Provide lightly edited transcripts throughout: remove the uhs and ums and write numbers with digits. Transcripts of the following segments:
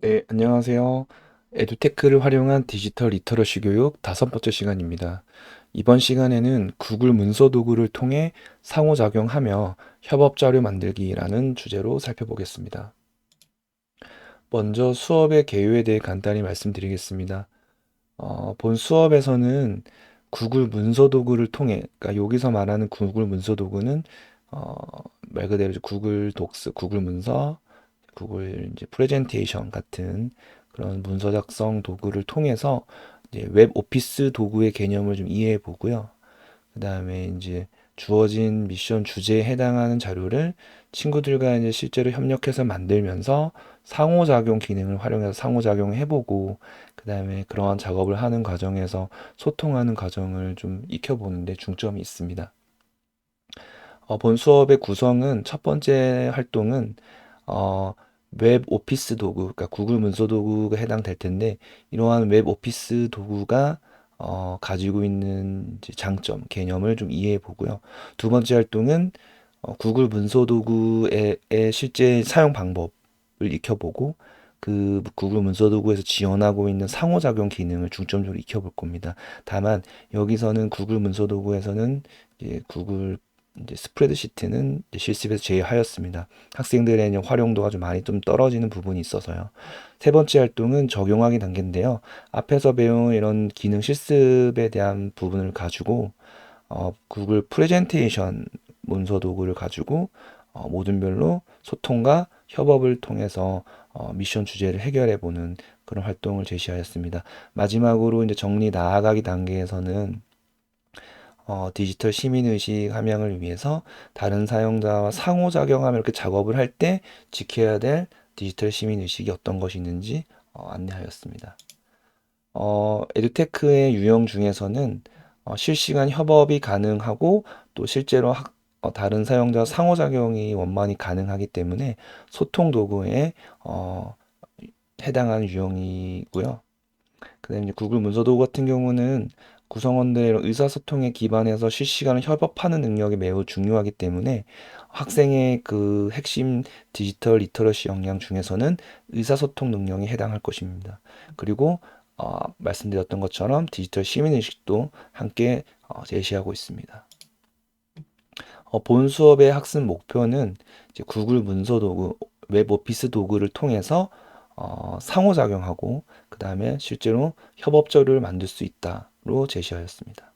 네, 안녕하세요. 에듀테크를 활용한 디지털 리터러시 교육 다섯 번째 시간입니다. 이번 시간에는 구글 문서 도구를 통해 상호작용하며 협업 자료 만들기라는 주제로 살펴보겠습니다. 먼저 수업의 개요에 대해 간단히 말씀드리겠습니다. 본 수업에서는 구글 문서 도구를 통해, 그러니까 여기서 말하는 구글 문서 도구는 어, 말 그대로 이제 구글 독스, 구글 문서, 구글 이제 프레젠테이션 같은 그런 문서 작성 도구를 통해서 이제 웹 오피스 도구의 개념을 좀 이해해 보고요. 그다음에 이제 주어진 미션 주제에 해당하는 자료를 친구들과 이제 실제로 협력해서 만들면서 상호작용 기능을 활용해서 상호작용을 해보고, 그다음에 그러한 작업을 하는 과정에서 소통하는 과정을 좀 익혀보는데 중점이 있습니다. 본 수업의 구성은 첫 번째 활동은 어, 웹 오피스 도구, 그러니까 구글 문서 도구가 해당될 텐데, 이러한 웹 오피스 도구가 가지고 있는 이제 장점, 개념을 좀 이해해 보고요. 두 번째 활동은 구글 문서 도구의 실제 사용 방법을 익혀보고, 그 구글 문서 도구에서 지원하고 있는 상호작용 기능을 중점적으로 익혀볼 겁니다. 다만 여기서는 구글 문서 도구에서는 이제 구글 이제 스프레드시트는 이제 실습에서 제외하였습니다. 학생들의 이제 활용도가 좀 많이 좀 떨어지는 부분이 있어서요. 세 번째 활동은 적용하기 단계인데요. 앞에서 배운 이런 기능 실습에 대한 부분을 가지고 구글 프레젠테이션 문서 도구를 가지고 모둠별로 소통과 협업을 통해서 미션 주제를 해결해 보는 그런 활동을 제시하였습니다. 마지막으로 이제 정리 나아가기 단계에서는 디지털 시민의식 함양을 위해서 다른 사용자와 상호작용하며 이렇게 작업을 할 때 지켜야 될 디지털 시민의식이 어떤 것이 있는지 안내하였습니다. 에듀테크의 유형 중에서는 실시간 협업이 가능하고 또 실제로 다른 사용자와 상호작용이 원만히 가능하기 때문에 소통 도구에 해당하는 유형이고요. 그다음에 이제 구글 문서 도구 같은 경우는 구성원들의 의사소통에 기반해서 실시간 협업하는 능력이 매우 중요하기 때문에 학생의 그 핵심 디지털 리터러시 역량 중에서는 의사소통 능력이 해당할 것입니다. 그리고 말씀드렸던 것처럼 디지털 시민의식도 함께 제시하고 있습니다. 본 수업의 학습 목표는 이제 구글 문서 도구, 웹 오피스 도구를 통해서 상호작용하고 그 다음에 실제로 협업 자료를 만들 수 있다로 제시하였습니다.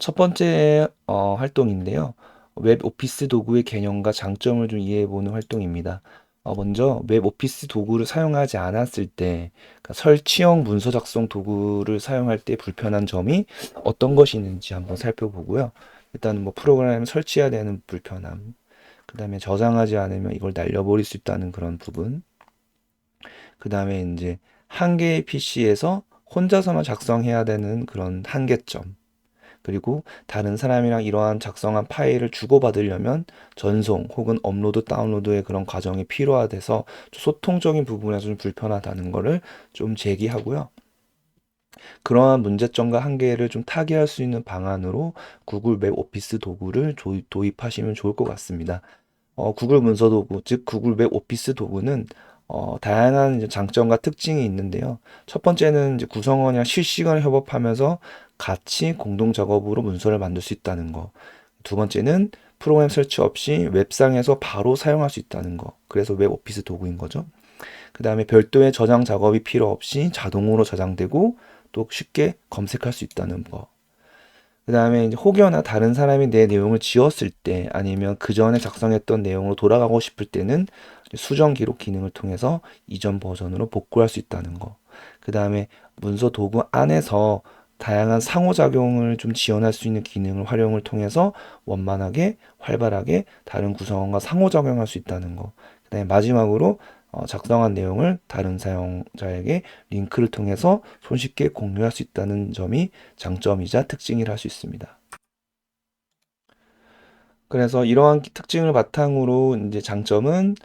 첫 번째 활동인데요. 웹 오피스 도구의 개념과 장점을 좀 이해해보는 활동입니다. 먼저 웹 오피스 도구를 사용하지 않았을 때, 그러니까 설치형 문서 작성 도구를 사용할 때 불편한 점이 어떤 것이 있는지 한번 살펴보고요. 일단 뭐 프로그램 설치해야 되는 불편함, 그 다음에 저장하지 않으면 이걸 날려버릴 수 있다는 그런 부분, 그 다음에 이제 한 개의 PC에서 혼자서만 작성해야 되는 그런 한계점, 그리고 다른 사람이랑 이러한 작성한 파일을 주고받으려면 전송 혹은 업로드, 다운로드의 그런 과정이 필요하돼서 소통적인 부분에서 좀 불편하다는 거를 좀 제기하고요. 그러한 문제점과 한계를 좀 타개할 수 있는 방안으로 구글 웹 오피스 도구를 도입하시면 좋을 것 같습니다. 구글 문서 도구, 즉 구글 웹 오피스 도구는 다양한 이제 장점과 특징이 있는데요. 첫 번째는 이제 구성원이랑 실시간 협업하면서 같이 공동 작업으로 문서를 만들 수 있다는 거. 두 번째는 프로그램 설치 없이 웹상에서 바로 사용할 수 있다는 거. 그래서 웹 오피스 도구인 거죠. 그 다음에 별도의 저장 작업이 필요 없이 자동으로 저장되고 또 쉽게 검색할 수 있다는 거. 그 다음에 이제 혹여나 다른 사람이 내 내용을 지웠을 때 아니면 그 전에 작성했던 내용으로 돌아가고 싶을 때는 수정 기록 기능을 통해서 이전 버전으로 복구할 수 있다는 거. 그 다음에 문서 도구 안에서 다양한 상호작용을 좀 지원할 수 있는 기능을 활용을 통해서 원만하게 활발하게 다른 구성원과 상호작용할 수 있다는 거. 그 다음에 마지막으로 작성한 내용을 다른 사용자에게 링크를 통해서 손쉽게 공유할 수 있다는 점이 장점이자 특징이라 할 수 있습니다. 그래서 이러한 특징을 바탕으로 이제 장점은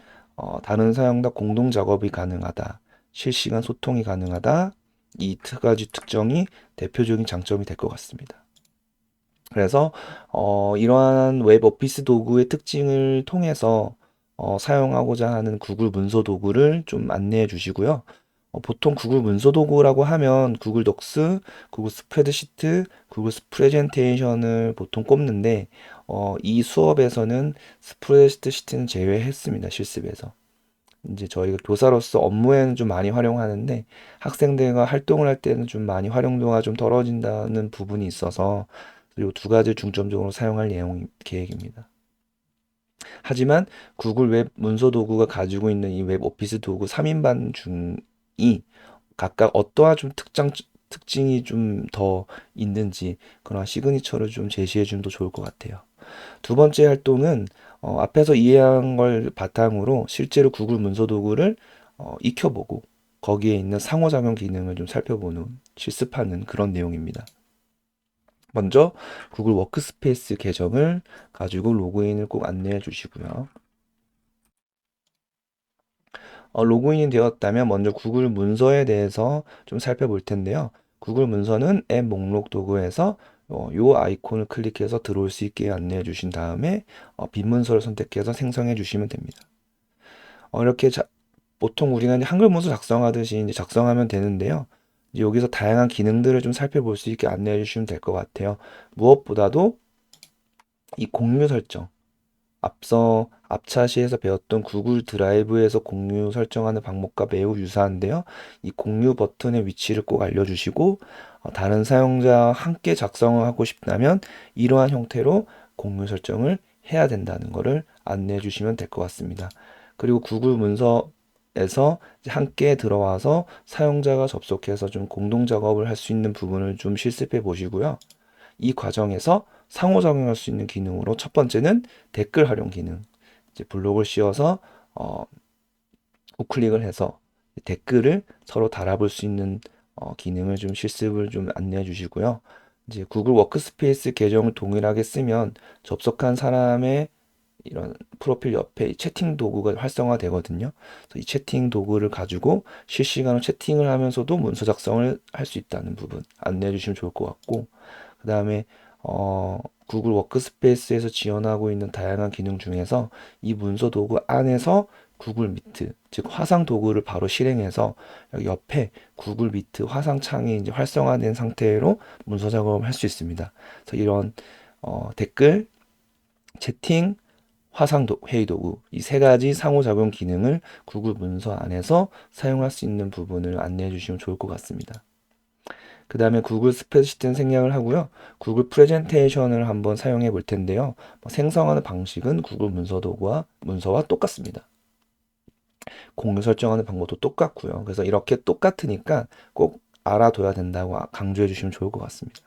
다른 사용자 공동 작업이 가능하다, 실시간 소통이 가능하다, 이 두 가지 특정이 대표적인 장점이 될 것 같습니다. 그래서 이러한 웹 오피스 도구의 특징을 통해서 사용하고자 하는 구글 문서 도구를 좀 안내해 주시고요. 보통 구글 문서 도구라고 하면 구글 독스, 구글 스프레드시트, 구글 프레젠테이션을 보통 꼽는데 이 수업에서는 스프레드시트는 제외했습니다. 실습에서. 이제 저희가 교사로서 업무에는 좀 많이 활용하는데 학생들과 활동을 할 때는 좀 많이 활용도가 좀 떨어진다는 부분이 있어서 이 두 가지 중점적으로 사용할 계획입니다. 하지만 구글 웹 문서 도구가 가지고 있는 이 웹 오피스 도구 3인반 중이 각각 어떠한 좀 특징이 좀 더 있는지 그런 시그니처를 좀 제시해 주면 더 좋을 것 같아요. 두 번째 활동은 앞에서 이해한 걸 바탕으로 실제로 구글 문서 도구를 익혀보고 거기에 있는 상호작용 기능을 좀 살펴보는 실습하는 그런 내용입니다. 먼저 구글 워크스페이스 계정을 가지고 로그인을 꼭 안내해 주시고요. 로그인이 되었다면 먼저 구글 문서에 대해서 좀 살펴볼 텐데요. 구글 문서는 앱 목록 도구에서 요 아이콘을 클릭해서 들어올 수 있게 안내해 주신 다음에 빈 문서를 선택해서 생성해 주시면 됩니다. 이렇게 보통 우리가 이제 한글 문서 작성하듯이 이제 작성하면 되는데요. 이제 여기서 다양한 기능들을 좀 살펴볼 수 있게 안내해 주시면 될 것 같아요. 무엇보다도 이 공유 설정, 앞서 앞차시에서 배웠던 구글 드라이브에서 공유 설정하는 방법과 매우 유사한데요. 이 공유 버튼의 위치를 꼭 알려주시고 다른 사용자와 함께 작성을 하고 싶다면 이러한 형태로 공유 설정을 해야 된다는 것을 안내해 주시면 될 것 같습니다. 그리고 구글 문서에서 함께 들어와서 사용자가 접속해서 좀 공동 작업을 할 수 있는 부분을 좀 실습해 보시고요. 이 과정에서 상호작용할 수 있는 기능으로 첫 번째는 댓글 활용 기능. 이제 블록을 씌워서 우클릭을 해서 댓글을 서로 달아볼 수 있는 기능을 좀 실습을 좀 안내해 주시고요. 이제 구글 워크스페이스 계정을 동일하게 쓰면 접속한 사람의 이런 프로필 옆에 이 채팅 도구가 활성화되거든요. 그래서 이 채팅 도구를 가지고 실시간으로 채팅을 하면서도 문서 작성을 할 수 있다는 부분 안내해 주시면 좋을 것 같고, 그 다음에 구글 워크스페이스에서 지원하고 있는 다양한 기능 중에서 이 문서 도구 안에서 구글 미트, 즉 화상 도구를 바로 실행해서 여기 옆에 구글 미트 화상 창이 이제 활성화된 상태로 문서 작업을 할 수 있습니다. 그래서 이런 댓글, 채팅, 회의 도구 이 세 가지 상호작용 기능을 구글 문서 안에서 사용할 수 있는 부분을 안내해 주시면 좋을 것 같습니다. 그 다음에 구글 스프레드시트는 생략을 하고요. 구글 프레젠테이션을 한번 사용해 볼 텐데요. 생성하는 방식은 구글 문서와 똑같습니다. 공유 설정하는 방법도 똑같고요. 그래서 이렇게 똑같으니까 꼭 알아둬야 된다고 강조해 주시면 좋을 것 같습니다.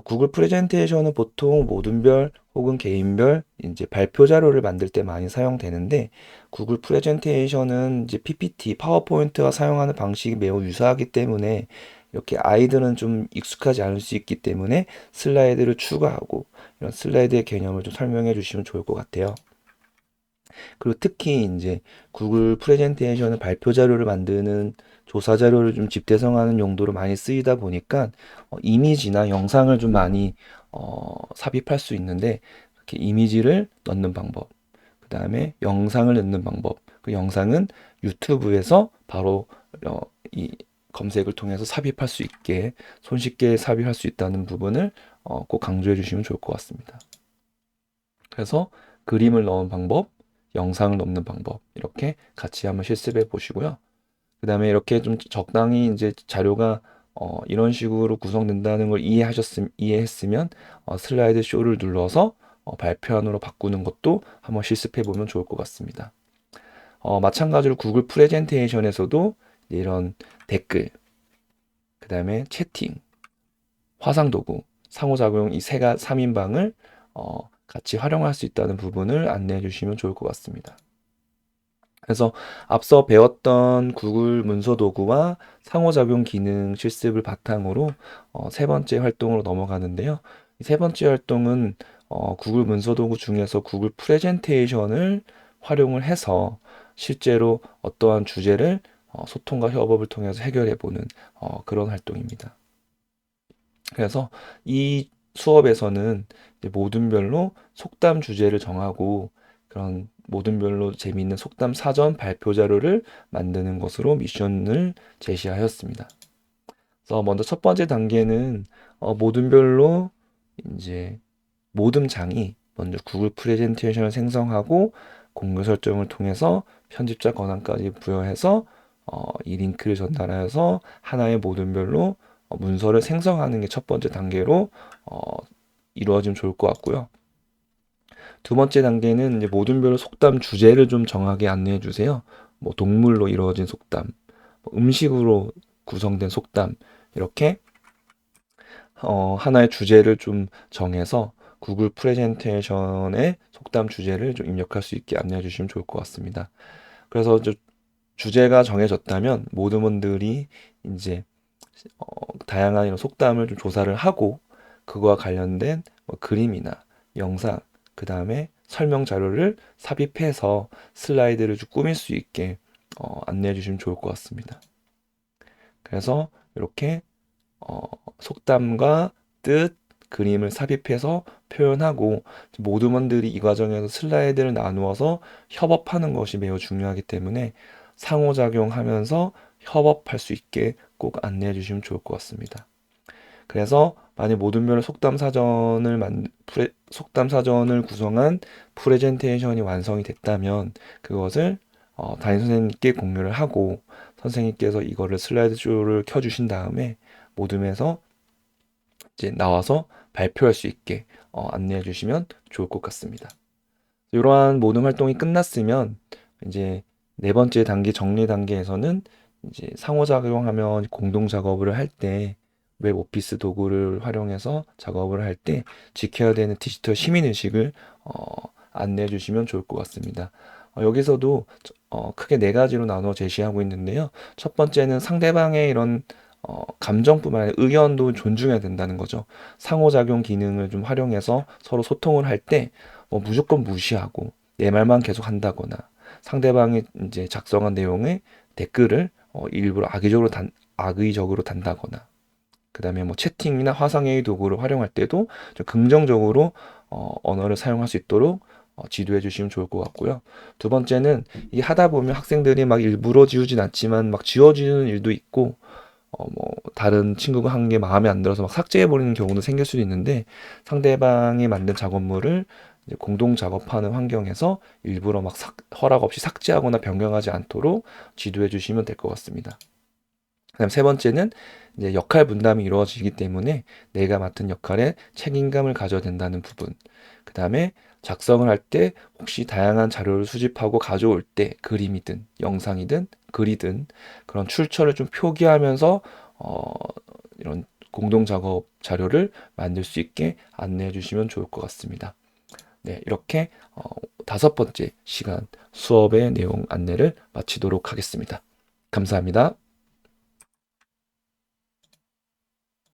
구글 프레젠테이션은 보통 모둠별 혹은 개인별 이제 발표 자료를 만들 때 많이 사용되는데 구글 프레젠테이션은 이제 PPT, 파워포인트와 사용하는 방식이 매우 유사하기 때문에 이렇게 아이들은 좀 익숙하지 않을 수 있기 때문에 슬라이드를 추가하고 이런 슬라이드의 개념을 좀 설명해 주시면 좋을 것 같아요. 그리고 특히 이제 구글 프레젠테이션은 발표 자료를 만드는 조사 자료를 좀 집대성하는 용도로 많이 쓰이다 보니까 이미지나 영상을 좀 많이 삽입할 수 있는데 이렇게 이미지를 넣는 방법, 그 다음에 영상을 넣는 방법, 그 영상은 유튜브에서 바로 이 검색을 통해서 삽입할 수 있게 손쉽게 삽입할 수 있다는 부분을 꼭 강조해 주시면 좋을 것 같습니다. 그래서 그림을 넣은 방법, 영상을 넣는 방법 이렇게 같이 한번 실습해 보시고요. 그 다음에 이렇게 좀 적당히 이제 자료가 이런 식으로 구성된다는 걸 이해했으면 슬라이드 쇼를 눌러서 발표안으로 바꾸는 것도 한번 실습해 보면 좋을 것 같습니다. 마찬가지로 구글 프레젠테이션에서도 이런 댓글, 그 다음에 채팅, 화상 도구, 상호작용 이 3인방을 같이 활용할 수 있다는 부분을 안내해 주시면 좋을 것 같습니다. 그래서 앞서 배웠던 구글 문서 도구와 상호작용 기능 실습을 바탕으로 세 번째 활동으로 넘어가는데요. 세 번째 활동은 구글 문서 도구 중에서 구글 프레젠테이션을 활용을 해서 실제로 어떠한 주제를 소통과 협업을 통해서 해결해 보는 그런 활동입니다. 그래서 이 수업에서는 모둠별로 속담 주제를 정하고 그런 모둠별로 재미있는 속담 사전 발표 자료를 만드는 것으로 미션을 제시하였습니다. 그래서 먼저 첫 번째 단계는 모둠별로 이제 모둠장이 먼저 구글 프레젠테이션을 생성하고 공개 설정을 통해서 편집자 권한까지 부여해서 이 링크를 전달하여서 하나의 모둠별로 문서를 생성하는 게 첫 번째 단계로 어, 이루어지면 좋을 것 같고요. 두 번째 단계는 이제 모둠별로 속담 주제를 좀 정하게 안내해 주세요. 뭐 동물로 이루어진 속담, 뭐 음식으로 구성된 속담, 이렇게 하나의 주제를 좀 정해서 구글 프레젠테이션에 속담 주제를 좀 입력할 수 있게 안내해 주시면 좋을 것 같습니다. 그래서 주제가 정해졌다면 모든 분들이 이제 다양한 이런 속담을 좀 조사를 하고 그거와 관련된 뭐 그림이나 영상, 그 다음에 설명 자료를 삽입해서 슬라이드를 좀 꾸밀 수 있게 안내해 주시면 좋을 것 같습니다. 그래서 이렇게 속담과 뜻, 그림을 삽입해서 표현하고 모든 분들이 이 과정에서 슬라이드를 나누어서 협업하는 것이 매우 중요하기 때문에 상호작용하면서 협업할 수 있게 꼭 안내해 주시면 좋을 것 같습니다. 그래서 만약 모둠별 속담 사전을 구성한 프레젠테이션이 완성이 됐다면 그것을 담임 선생님께 공유를 하고 선생님께서 이거를 슬라이드 쇼를 켜주신 다음에 모둠에서 이제 나와서 발표할 수 있게 안내해 주시면 좋을 것 같습니다. 이러한 모둠 활동이 끝났으면 이제 네 번째 단계 정리 단계에서는 이제 상호작용하며 공동 작업을 할 때 웹 오피스 도구를 활용해서 작업을 할 때 지켜야 되는 디지털 시민 의식을 안내해 주시면 좋을 것 같습니다. 여기서도 크게 네 가지로 나눠 제시하고 있는데요. 첫 번째는 상대방의 이런 감정뿐만 아니라 의견도 존중해야 된다는 거죠. 상호작용 기능을 좀 활용해서 서로 소통을 할 때 무조건 무시하고 내 말만 계속 한다거나 상대방이 이제 작성한 내용에 댓글을 일부러 악의적으로 단다거나 그다음에 뭐 채팅이나 화상회의 도구를 활용할 때도 좀 긍정적으로 언어를 사용할 수 있도록 지도해 주시면 좋을 것 같고요. 두 번째는 이 하다 보면 학생들이 막 일부러 지우진 않지만 막 지워지는 일도 있고 뭐 다른 친구가 한 게 마음에 안 들어서 막 삭제해 버리는 경우도 생길 수도 있는데 상대방이 만든 작업물을 이제 공동 작업하는 환경에서 일부러 막 허락 없이 삭제하거나 변경하지 않도록 지도해 주시면 될 것 같습니다. 그다음 세 번째는 이제 역할 분담이 이루어지기 때문에 내가 맡은 역할에 책임감을 가져야 된다는 부분. 그다음에 작성을 할 때 혹시 다양한 자료를 수집하고 가져올 때 그림이든 영상이든 글이든 그런 출처를 좀 표기하면서 이런 공동 작업 자료를 만들 수 있게 안내해 주시면 좋을 것 같습니다. 네, 이렇게 다섯 번째 시간 수업의 내용 안내를 마치도록 하겠습니다. 감사합니다.